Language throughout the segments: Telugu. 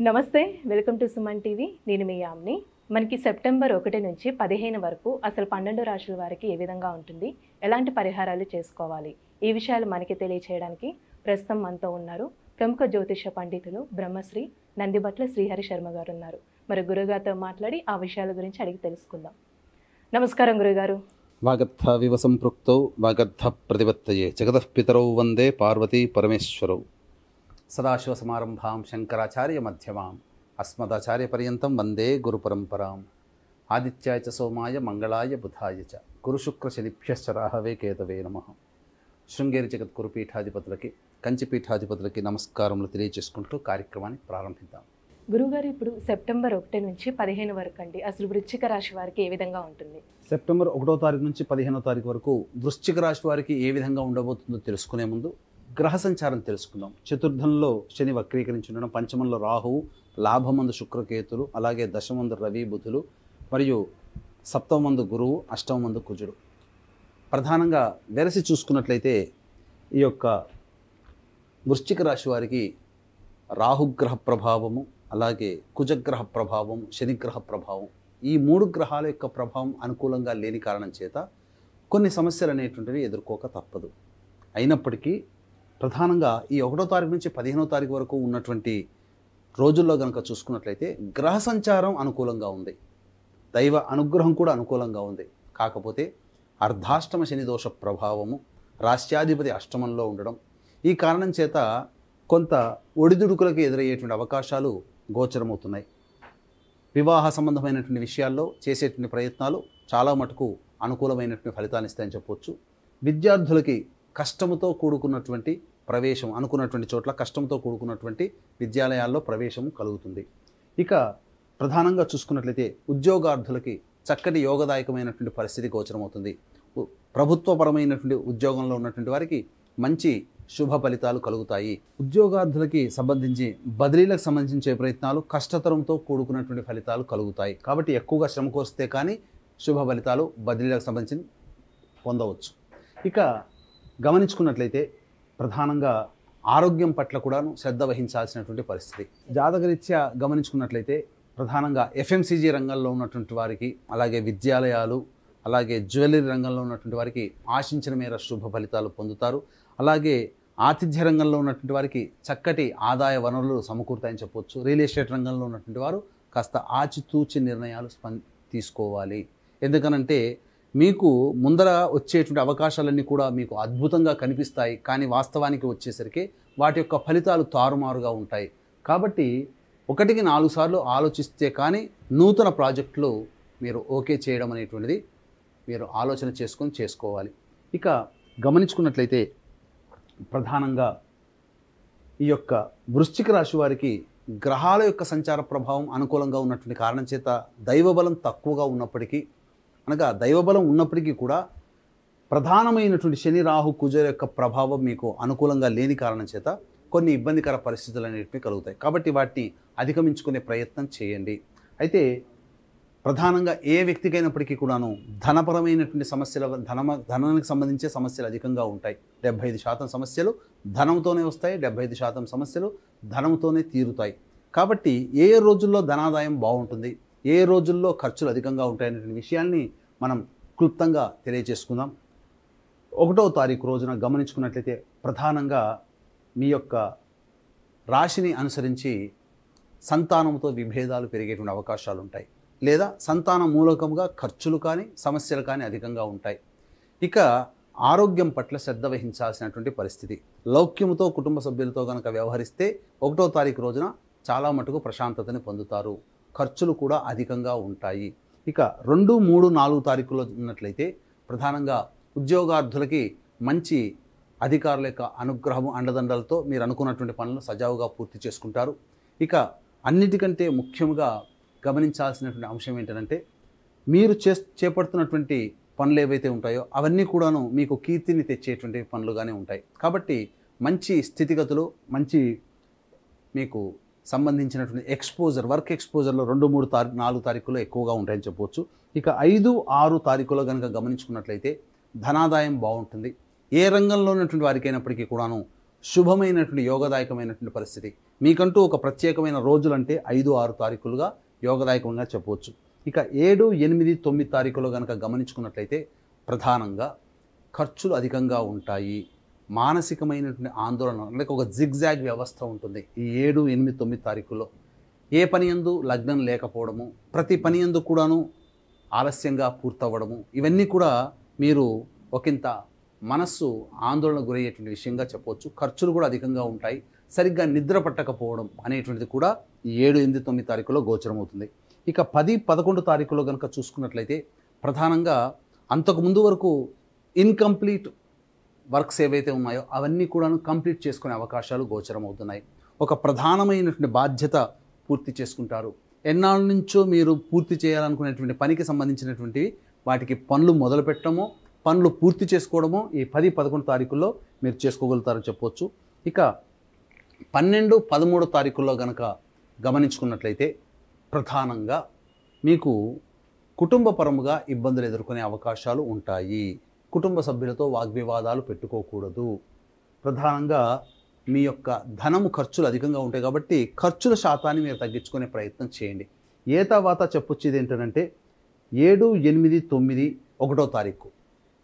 నమస్తే, వెల్కమ్ టు సుమన్ టీవీ. నేను మీ యామ్ని. మనకి సెప్టెంబర్ 1 నుంచి 15 వరకు అసలు 12 రాశుల వారికి ఏ విధంగా ఉంటుంది, ఎలాంటి పరిహారాలు చేసుకోవాలి, ఈ విషయాలు మనకి తెలియచేయడానికి ప్రస్తుతం మనతో ఉన్నారు ప్రముఖ జ్యోతిష పండితులు బ్రహ్మశ్రీ నందిబట్ల శ్రీహరి శర్మ గారు ఉన్నారు. మరి గురుగారితో మాట్లాడి ఆ విషయాల గురించి అడిగి తెలుసుకుందాం. నమస్కారం గురుగారు. వాగర్థ వివ సంపృక్తౌ వాగర్థ ప్రతిపత్తయే జగతః పితరౌ వందే పార్వతీ పరమేశ్వరౌ. సదాశివసమారంభాం శంకరాచార్య మధ్యమాం అస్మదాచార్య పర్యంతం వందే గురు పరంపరాం. ఆదిత్యాయ చ సోమాయ మంగళాయ బుధాయ చ గురుశుక్ర శనిభ్యశ్చ రాహవే కేతవే నమః. శృంగేరి జగద్గురు పీఠాధిపతులకి, కంచి పీఠాధిపతులకి నమస్కారములు తెలియజేసుకుంటూ కార్యక్రమాన్ని ప్రారంభిద్దాం. గురుగారు, ఇప్పుడు సెప్టెంబర్ 1 నుంచి 15 వరకు అండి అసలు వృశ్చిక రాశి వారికి ఏ విధంగా ఉంటుంది? సెప్టెంబర్ 1వ తారీఖు నుంచి 15వ తారీఖు వరకు వృశ్చిక రాశి వారికి ఏ విధంగా ఉండబోతుందో తెలుసుకునే ముందు గ్రహ సంచారం తెలుసుకుందాం. చతుర్థంలో శని వక్రీకరించి ఉండడం, పంచమంలో రాహువు, లాభమందు శుక్రకేతులు, అలాగే దశమందు రవి బుధులు, మరియు సప్తమందు గురువు, అష్టమందు కుజుడు. ప్రధానంగా వెరసి చూసుకున్నట్లయితే ఈ యొక్క వృశ్చిక రాశి వారికి రాహుగ్రహ ప్రభావము, అలాగే కుజగ్రహ ప్రభావం, శనిగ్రహ ప్రభావం, ఈ మూడు గ్రహాల యొక్క ప్రభావం అనుకూలంగా లేని కారణం చేత కొన్ని సమస్యలు అనేటువంటివి ఎదుర్కోక తప్పదు. అయినప్పటికీ ప్రధానంగా ఈ 1వ తారీఖు నుంచి 15వ తారీఖు వరకు ఉన్నటువంటి రోజుల్లో కనుక చూసుకున్నట్లయితే గ్రహ సంచారం అనుకూలంగా ఉంది, దైవ అనుగ్రహం కూడా అనుకూలంగా ఉంది. కాకపోతే అర్ధాష్టమ శని దోష ప్రభావము, రాష్ట్రాధిపతి అష్టమంలో ఉండడం, ఈ కారణం చేత కొంత ఒడిదుడుకులకు ఎదురయ్యేటువంటి అవకాశాలు గోచరమవుతున్నాయి. వివాహ సంబంధమైనటువంటి విషయాల్లో చేసేటువంటి ప్రయత్నాలు చాలా మటుకు అనుకూలమైనటువంటి ఫలితాన్ని ఇస్తాయని చెప్పవచ్చు. విద్యార్థులకి కష్టముతో కూడుకున్నటువంటి ప్రవేశం, అనుకున్నటువంటి చోట్ల కష్టంతో కూడుకున్నటువంటి విద్యాలయాల్లో ప్రవేశం కలుగుతుంది. ఇక ప్రధానంగా చూసుకున్నట్లయితే ఉద్యోగార్థులకి చక్కటి యోగదాయకమైనటువంటి పరిస్థితి గోచరమవుతుంది. ప్రభుత్వపరమైనటువంటి ఉద్యోగంలో ఉన్నటువంటి వారికి మంచి శుభ ఫలితాలు కలుగుతాయి. ఉద్యోగార్థులకి సంబంధించి బదిలీలకు సంబంధించే ప్రయత్నాలు కష్టతరంతో కూడుకున్నటువంటి ఫలితాలు కలుగుతాయి. కాబట్టి ఎక్కువగా శ్రమ కోరిస్తే కానీ శుభ ఫలితాలు బదిలీలకు సంబంధించి పొందవచ్చు. ఇక గమనించుకున్నట్లయితే ప్రధానంగా ఆరోగ్యం పట్ల కూడాను శ్రద్ధ వహించాల్సినటువంటి పరిస్థితి. జాతకరీత్యా గమనించుకున్నట్లయితే ప్రధానంగా ఎఫ్ఎంసీజీ రంగంలో ఉన్నటువంటి వారికి, అలాగే విద్యాలయాలు, అలాగే జ్యువెలరీ రంగంలో ఉన్నటువంటి వారికి ఆశించిన మేర శుభ ఫలితాలు పొందుతారు. అలాగే ఆతిథ్య రంగంలో ఉన్నటువంటి వారికి చక్కటి ఆదాయ వనరులు సమకూరుతాయని చెప్పవచ్చు. రియల్ ఎస్టేట్ రంగంలో ఉన్నటువంటి వారు కాస్త ఆచితూచి నిర్ణయాలు తీసుకోవాలి. ఎందుకనంటే మీకు ముందర వచ్చేటువంటి అవకాశాలన్నీ కూడా మీకు అద్భుతంగా కనిపిస్తాయి, కానీ వాస్తవానికి వచ్చేసరికి వాటి యొక్క ఫలితాలు తారుమారుగా ఉంటాయి. కాబట్టి 1కి 4 సార్లు ఆలోచిస్తే కానీ నూతన ప్రాజెక్టులు మీరు ఓకే చేయడం అనేటువంటిది మీరు ఆలోచన చేసుకోవాలి. ఇక గమనించుకున్నట్లయితే ప్రధానంగా ఈ యొక్క వృశ్చిక రాశి వారికి గ్రహాల యొక్క సంచార ప్రభావం అనుకూలంగా ఉన్నటువంటి కారణం చేత దైవబలం తక్కువగా ఉన్నప్పటికీ, అనగా దైవబలం ఉన్నప్పటికీ కూడా ప్రధానమైనటువంటి శని రాహు కుజుల యొక్క ప్రభావం మీకు అనుకూలంగా లేని కారణం చేత కొన్ని ఇబ్బందికర పరిస్థితులు అనేటివి కలుగుతాయి. కాబట్టి వాటిని అధిగమించుకునే ప్రయత్నం చేయండి. అయితే ప్రధానంగా ఏ వ్యక్తికైనప్పటికీ కూడాను ధనపరమైనటువంటి సమస్యల, ధనానికి సంబంధించే సమస్యలు అధికంగా ఉంటాయి. 75% సమస్యలు ధనంతోనే వస్తాయి, 75% సమస్యలు ధనంతోనే తీరుతాయి. కాబట్టి ఏ రోజుల్లో ధనాదాయం బాగుంటుంది, ఏ రోజుల్లో ఖర్చులు అధికంగా ఉంటాయనే విషయాన్ని మనం క్లుప్తంగా తెలియజేసుకుందాం. 1వ తారీఖు రోజున గమనించుకున్నట్లయితే ప్రధానంగా మీ యొక్క రాశిని అనుసరించి సంతానంతో విభేదాలు పెరిగేటువంటి అవకాశాలు ఉంటాయి, లేదా సంతాన మూలకంగా ఖర్చులు కానీ సమస్యలు కానీ అధికంగా ఉంటాయి. ఇక ఆరోగ్యం పట్ల శ్రద్ధ వహించాల్సినటువంటి పరిస్థితి. లౌక్యముతో కుటుంబ సభ్యులతో కనుక వ్యవహరిస్తే 1వ తారీఖు రోజున చాలా మటుకు ప్రశాంతతని పొందుతారు. ఖర్చులు కూడా అధికంగా ఉంటాయి. ఇక 2, 3, 4 తారీఖులో ఉన్నట్లయితే ప్రధానంగా ఉద్యోగార్థులకి మంచి అధికారుల యొక్క అనుగ్రహము, అండదండలతో మీరు అనుకున్నటువంటి పనులను సజావుగా పూర్తి చేసుకుంటారు. ఇక అన్నిటికంటే ముఖ్యంగా గమనించాల్సినటువంటి అంశం ఏంటంటే మీరు చేపడుతున్నటువంటి పనులు ఏవైతే ఉంటాయో అవన్నీ కూడాను మీకు కీర్తిని తెచ్చేటువంటి పనులుగానే ఉంటాయి. కాబట్టి మంచి స్థితిగతులు, మంచి మీకు సంబంధించినటువంటి ఎక్స్పోజర్, వర్క్ ఎక్స్పోజర్లో 2, 3, 4 తారీఖులో ఎక్కువగా ఉంటాయని చెప్పవచ్చు. ఇక 5, 6 తారీఖులో కనుక గమనించుకున్నట్లయితే ధనాదాయం బాగుంటుంది. ఏ రంగంలో ఉన్నటువంటి వారికి అయినప్పటికీ కూడాను శుభమైనటువంటి యోగదాయకమైనటువంటి పరిస్థితి. మీకంటూ ఒక ప్రత్యేకమైన రోజులంటే 5, 6 తారీఖులుగా యోగదాయకంగా చెప్పవచ్చు. ఇక 7, 8, 9 తారీఖులో కనుక గమనించుకున్నట్లయితే ప్రధానంగా ఖర్చులు అధికంగా ఉంటాయి. మానసికమైనటువంటి ఆందోళన అంటే ఒక జిగ్జాగ్ వ్యవస్థ ఉంటుంది ఈ 7, 8, 9 తారీఖుల్లో. ఏ పని యందు లగ్నం లేకపోవడము, ప్రతి పని యందు కూడాను ఆలస్యంగా పూర్తవ్వడము, ఇవన్నీ కూడా మీరు ఒకంత మనస్సు ఆందోళన గురయ్యేటువంటి విషయంగా చెప్పవచ్చు. ఖర్చులు కూడా అధికంగా ఉంటాయి. సరిగ్గా నిద్ర పట్టకపోవడం అనేటువంటిది కూడా ఈ 7, 8, 9 తారీఖులో గోచరమవుతుంది. ఇక 10, 11 తారీఖులో కనుక చూసుకున్నట్లయితే ప్రధానంగా అంతకుముందు వరకు ఇన్కంప్లీట్ వర్క్స్ ఏవైతే ఉన్నాయో అవన్నీ కూడాను కంప్లీట్ చేసుకునే అవకాశాలు గోచరమవుతున్నాయి. ఒక ప్రధానమైనటువంటి బాధ్యత పూర్తి చేసుకుంటారు. ఎన్నాళ్ళ నుంచో మీరు పూర్తి చేయాలనుకునేటువంటి పనికి సంబంధించినటువంటివి వాటికి పనులు మొదలు పెట్టడమో పనులు పూర్తి చేసుకోవడమో ఈ 10, 11 తారీఖుల్లో మీరు చేసుకోగలుగుతారని చెప్పవచ్చు. ఇక 12, 13 తారీఖుల్లో కనుక గమనించుకున్నట్లయితే ప్రధానంగా మీకు కుటుంబపరముగా ఇబ్బందులు ఎదుర్కొనే అవకాశాలు ఉంటాయి. కుటుంబ సభ్యులతో వాగ్వివాదాలు పెట్టుకోకూడదు. ప్రధానంగా మీ యొక్క ధనము ఖర్చులు అధికంగా ఉంటాయి కాబట్టి ఖర్చుల శాతాన్ని మీరు తగ్గించుకునే ప్రయత్నం చేయండి. ఏ తర్వాత చెప్పొచ్చేది ఏంటంటే 7, 8, 9, 1వ తారీఖు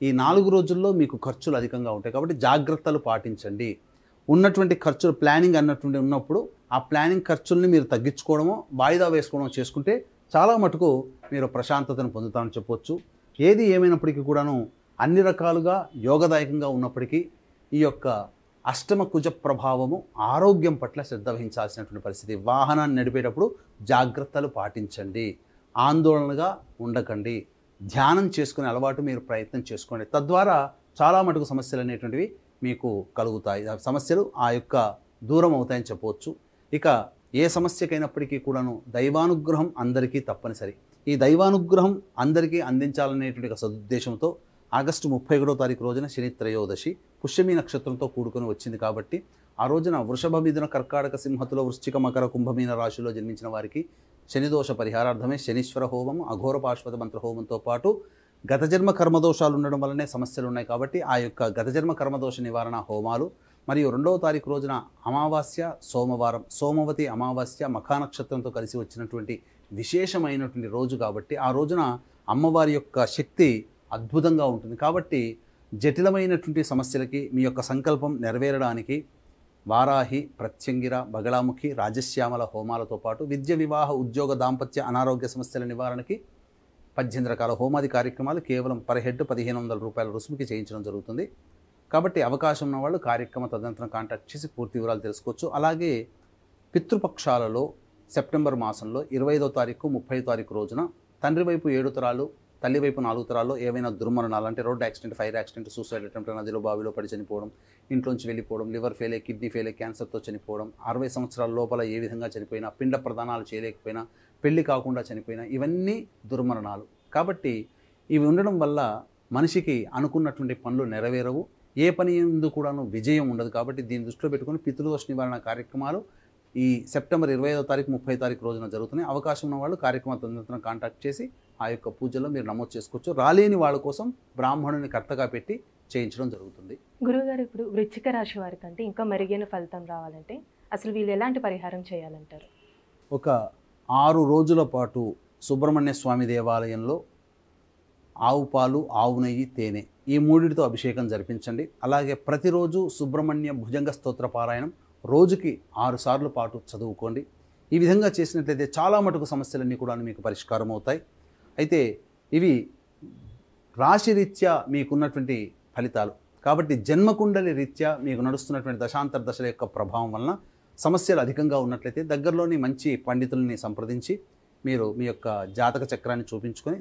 ఈ 4 రోజుల్లో మీకు ఖర్చులు అధికంగా ఉంటాయి కాబట్టి జాగ్రత్తలు పాటించండి. ఉన్నటువంటి ఖర్చులు ప్లానింగ్ అన్నటువంటి ఉన్నప్పుడు ఆ ప్లానింగ్ ఖర్చుల్ని మీరు తగ్గించుకోవడమో వాయిదా వేసుకోవడం చేసుకుంటే చాలా మటుకు మీరు ప్రశాంతతను పొందుతామని చెప్పొచ్చు. ఏది ఏమైనప్పటికీ కూడాను అన్ని రకాలుగా యోగదాయకంగా ఉన్నప్పటికీ ఈ యొక్క అష్టమ కుజ ప్రభావము ఆరోగ్యం పట్ల శ్రద్ధ వహించాల్సినటువంటి పరిస్థితి. వాహనాన్ని నడిపేటప్పుడు జాగ్రత్తలు పాటించండి. ఆందోళనగా ఉండకండి. ధ్యానం చేసుకునే అలవాటు మీరు ప్రయత్నం చేసుకోండి. తద్వారా చాలా మటుకు సమస్యలు అనేటువంటివి మీకు కలుగుతాయి. సమస్యలు ఆ యొక్క దూరం అవుతాయని చెప్పవచ్చు. ఇక ఏ సమస్యకైనప్పటికీ కూడాను దైవానుగ్రహం అందరికీ తప్పనిసరి. ఈ దైవానుగ్రహం అందరికీ అందించాలనేటువంటి ఒక సదుద్దేశంతో ఆగస్టు 31వ తారీఖు రోజున శని త్రయోదశి పుష్యమి నక్షత్రంతో కూడుకొని వచ్చింది కాబట్టి ఆ రోజున వృషభ, మిథున, కర్కాటక, సింహతులో, వృశ్చిక, మకర, కుంభమీన రాశిలో జన్మించిన వారికి శనిదోష పరిహారార్థమే శనీశ్వర హోమం, అఘోర పాశ్వత మంత్ర హోమంతో పాటు గత జన్మ కర్మదోషాలు ఉండడం వల్లనే సమస్యలు ఉన్నాయి కాబట్టి ఆ యొక్క గత జన్మ కర్మదోష నివారణ హోమాలు మరియు 2వ తారీఖు రోజున అమావాస్య సోమవారం, సోమవతి అమావాస్య మఖా నక్షత్రంతో కలిసి వచ్చినటువంటి విశేషమైనటువంటి రోజు కాబట్టి ఆ రోజున అమ్మవారి యొక్క శక్తి అద్భుతంగా ఉంటుంది. కాబట్టి జటిలమైనటువంటి సమస్యలకి మీ యొక్క సంకల్పం నెరవేరడానికి వారాహి, ప్రత్యంగిర, బగళాముఖి, రాజశ్యామల హోమాలతో పాటు విద్య, వివాహ, ఉద్యోగ, దాంపత్య, అనారోగ్య సమస్యల నివారణకి 18 రకాల హోమాది కార్యక్రమాలు కేవలం పర్ హెడ్ 1500 రూపాయల రుసుముకి చేయించడం జరుగుతుంది. కాబట్టి అవకాశం ఉన్న వాళ్ళు కార్యక్రమ తదనంతరం కాంటాక్ట్ చేసి పూర్తి వివరాలు తెలుసుకోవచ్చు. అలాగే పితృపక్షాలలో సెప్టెంబర్ మాసంలో 25వ తారీఖు, 30వ తారీఖు రోజున తండ్రి వైపు 7 తరాలు, తల్లి వైపు 4 తరాల్లో ఏవైనా దుర్మరణాలు అంటే road accident, fire accident, suicide attempt, నదిలో బావిలో పడి చనిపోవడం, ఇంట్లోంచి వెళ్ళిపోవడం, లివర్ ఫెయిల్, కిడ్నీ ఫెయిల్, క్యాన్సర్తో చనిపోవడం, 60 సంవత్సరాల లోపల ఏ విధంగా చనిపోయినా, పిండ ప్రదానాలు చేయలేకపోయినా, పెళ్లి కాకుండా చనిపోయినా ఇవన్నీ దుర్మరణాలు. కాబట్టి ఇవి ఉండడం వల్ల మనిషికి అనుకున్నటువంటి పనులు నెరవేరవు. ఏ పని ఎందు కూడాను విజయం ఉండదు. కాబట్టి దీన్ని దృష్టిలో పెట్టుకుని పితృదోష నివారణ కార్యక్రమాలు ఈ సెప్టెంబర్ 25వ తారీఖు, 30వ తారీఖు రోజున జరుగుతున్నాయి. అవకాశం ఉన్న వాళ్ళు కార్యక్రమ తదనంతరం కాంటాక్ట్ చేసి ఆ యొక్క పూజల్లో మీరు నమోదు చేసుకోవచ్చు. రాలేని వాళ్ళ కోసం బ్రాహ్మణుని కర్తగా పెట్టి చేయించడం జరుగుతుంది. గురువుగారు, ఇప్పుడు వృశ్చిక రాశి వారికి అంటే ఇంకా మెరుగైన ఫలితం రావాలంటే అసలు వీళ్ళు ఎలాంటి పరిహారం చేయాలంటారు? ఒక 6 రోజుల పాటు సుబ్రహ్మణ్య స్వామి దేవాలయంలో ఆవు పాలు, ఆవు నెయ్యి, తేనె ఈ మూడిటితో అభిషేకం జరిపించండి. అలాగే ప్రతిరోజు సుబ్రహ్మణ్య భుజంగ స్తోత్ర పారాయణం రోజుకి 6 సార్లు పాటు చదువుకోండి. ఈ విధంగా చేసినట్లయితే చాలా మటుకు సమస్యలన్నీ కూడా మీకు పరిష్కారం అవుతాయి. అయితే ఇవి రాశిరీత్యా మీకున్నటువంటి ఫలితాలు కాబట్టి జన్మకుండలి రీత్యా మీకు నడుస్తున్నటువంటి దశాంతర దశల యొక్క ప్రభావం వలన సమస్యలు అధికంగా ఉన్నట్లయితే దగ్గరలోని మంచి పండితుల్ని సంప్రదించి మీరు మీ యొక్క జాతక చక్రాన్ని చూపించుకొని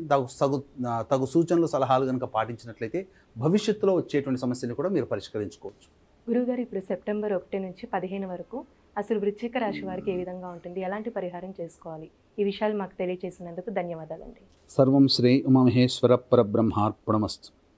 తగు సూచనలు, సలహాలు కనుక పాటించినట్లయితే భవిష్యత్తులో వచ్చేటువంటి సమస్యలు కూడా మీరు పరిష్కరించుకోవచ్చు. గురువుగారు, ఇప్పుడు సెప్టెంబర్ 1 నుంచి 15 వరకు అసలు వృశ్చిక రాశి వారికి ఏ విధంగా ఉంటుంది, ఎలాంటి పరిహారం చేసుకోవాలి, ఈ విషయాలు మాకు తెలియజేసినందుకు ధన్యవాదాలండి. సర్వం శ్రీ ఉమామహేశ్వర పరబ్రహ్మార్పణమస్తు.